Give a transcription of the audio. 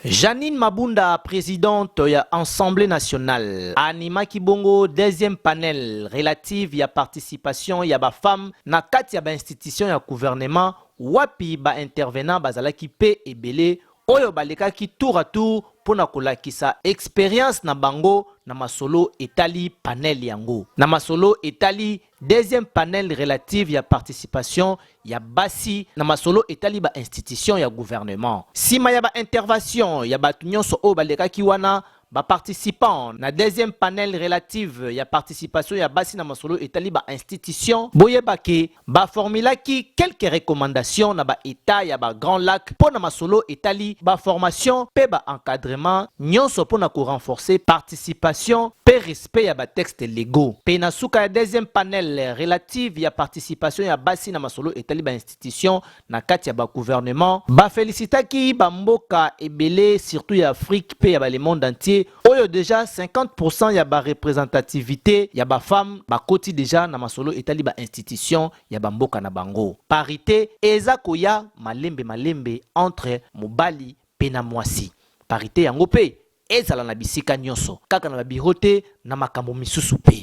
Janine Mabunda, présidente de l'Assemblée nationale, Anima Kibongo, deuxième panel relative à participation ya ba femme na kati ya ba institution ya gouvernement wapi ba intervenant bazalaki pe ebele oyo balekaki tour à tour pona kolakisa expérience na bango na masolo etali panel yango. Na masolo etali deuxième panel relative ya participation ya basi na masolo etali ba institution ya gouvernement. Sima ya ba intervention ya batu nyonso oyo balekaki wana ba participant na deuxième panel relative ya participation ya basi na masolo etali ba institution boyebake ba formulaki quelques recommandations na ba état ya ba Grand Lac pour na masolo etali ba formation pe ba encadrement nyonso pour na ko renforcer participation pe respect ya ba textes légaux pe na suka ya deuxième panel relative ya participation ya basi na masolo etali ba institution na kati ya ba gouvernement ba félicitaki ba mboka ebele surtout ya Afrique pe ya ba le monde entier oyo déjà 50% ya ba représentativité ya ba femme ba koti déjà na masolo etali ba institution ya ba mboka na bango. Parité eza koya malembe entre mobali pe na mwasi. Parité yango pe ezala na bisika nyonso kaka na ba birote na makambo misusu pe.